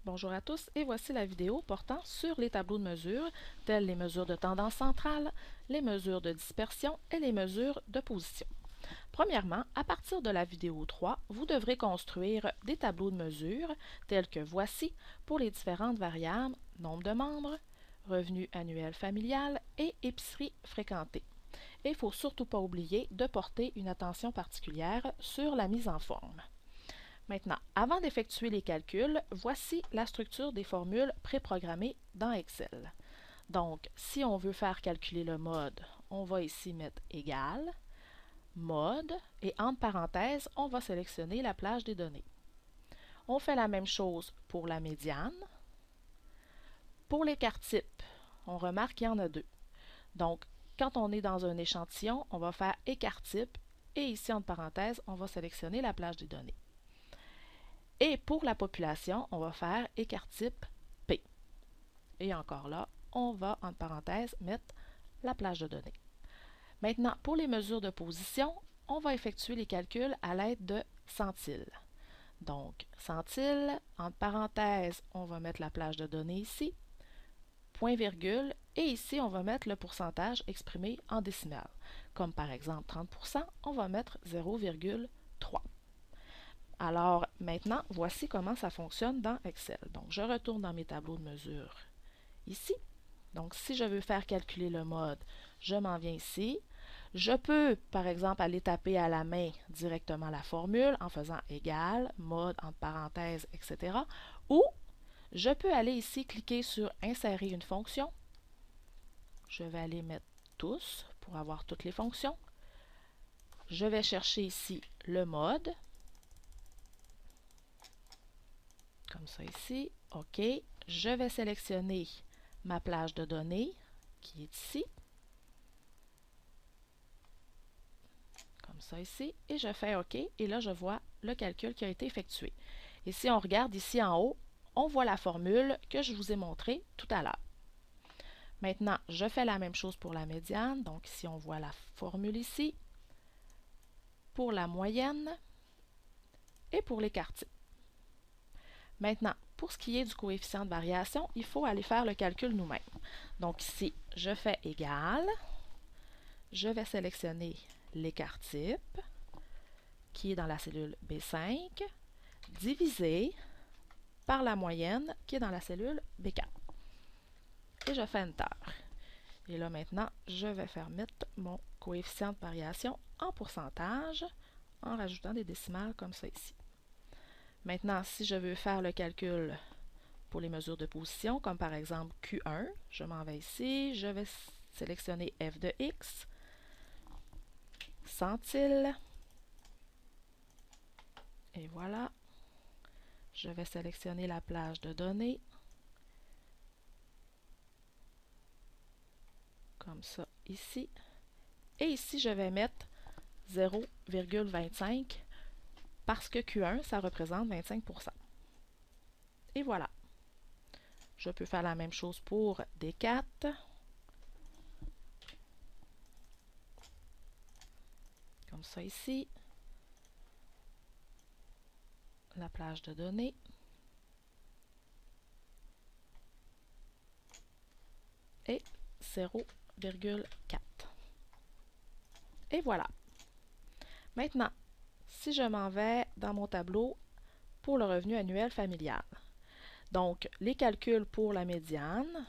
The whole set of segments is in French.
Bonjour à tous et voici la vidéo portant sur les tableaux de mesure, tels les mesures de tendance centrale, les mesures de dispersion et les mesures de position. Premièrement, à partir de la vidéo 3, vous devrez construire des tableaux de mesure tels que voici pour les différentes variables nombre de membres, revenu annuel familial et épicerie fréquentée. Et il ne faut surtout pas oublier de porter une attention particulière sur la mise en forme. Maintenant, avant d'effectuer les calculs, voici la structure des formules préprogrammées dans Excel. Donc, si on veut faire calculer le mode, on va ici mettre égal, mode, et entre parenthèses, on va sélectionner la plage des données. On fait la même chose pour la médiane. Pour l'écart type, on remarque qu'il y en a deux. Donc, quand on est dans un échantillon, on va faire écart type, et ici, entre parenthèses, on va sélectionner la plage des données. Et pour la population, on va faire écart type P. Et encore là, on va, entre parenthèses, mettre la plage de données. Maintenant, pour les mesures de position, on va effectuer les calculs à l'aide de centiles. Donc, centiles, entre parenthèses, on va mettre la plage de données ici, point virgule, et ici, on va mettre le pourcentage exprimé en décimales. Comme par exemple 30%, on va mettre 0,3. Alors maintenant, voici comment ça fonctionne dans Excel. Donc, je retourne dans mes tableaux de mesure ici. Donc, si je veux faire calculer le mode, je m'en viens ici. Je peux, par exemple, aller taper à la main directement la formule en faisant égal, mode, entre parenthèses, etc. Ou je peux aller ici, cliquer sur insérer une fonction. Je vais aller mettre tous pour avoir toutes les fonctions. Je vais chercher ici le mode. Comme ça ici. OK. Je vais sélectionner ma plage de données qui est ici. Comme ça ici. Et je fais OK. Et là, je vois le calcul qui a été effectué. Et si on regarde ici en haut, on voit la formule que je vous ai montrée tout à l'heure. Maintenant, je fais la même chose pour la médiane. Donc ici, on voit la formule ici. Pour la moyenne et pour l'écart type. Maintenant, pour ce qui est du coefficient de variation, il faut aller faire le calcul nous-mêmes. Donc ici, je fais égal. Je vais sélectionner l'écart type, qui est dans la cellule B5, divisé par la moyenne, qui est dans la cellule B4. Et je fais Enter. Et là maintenant, je vais faire mettre mon coefficient de variation en pourcentage, en rajoutant des décimales comme ça ici. Maintenant, si je veux faire le calcul pour les mesures de position, comme par exemple Q1, je m'en vais ici, je vais sélectionner f de x, centile, et voilà. Je vais sélectionner la plage de données, comme ça ici, et ici je vais mettre 0,25 parce que Q1, ça représente 25%. Et voilà. Je peux faire la même chose pour D4. Comme ça ici. La plage de données. Et 0,4. Et voilà. Maintenant, si je m'en vais dans mon tableau pour le revenu annuel familial. Donc, les calculs pour la médiane,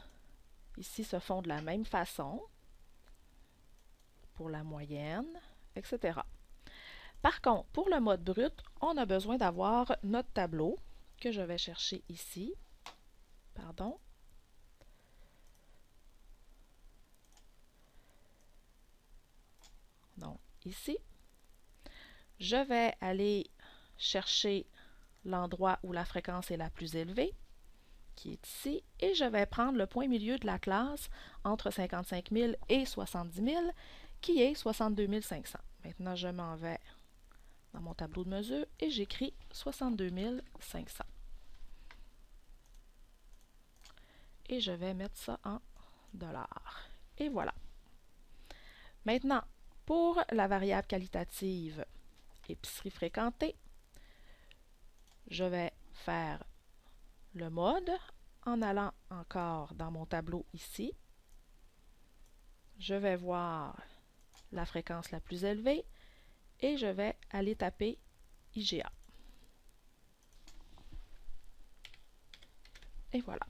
ici, se font de la même façon, pour la moyenne, etc. Par contre, pour le mode brut, on a besoin d'avoir notre tableau, que je vais chercher ici. Pardon. Donc, ici. Je vais aller chercher l'endroit où la fréquence est la plus élevée, qui est ici, et je vais prendre le point milieu de la classe entre 55 000 et 70 000, qui est 62 500. Maintenant, je m'en vais dans mon tableau de mesure et j'écris 62 500. Et je vais mettre ça en dollars. Et voilà. Maintenant, pour la variable qualitative épicerie fréquentée, je vais faire le mode en allant encore dans mon tableau ici. Je vais voir la fréquence la plus élevée et je vais aller taper IGA. Et voilà.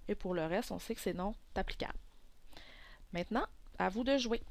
Et pour le reste, on sait que c'est non applicable. Maintenant, à vous de jouer.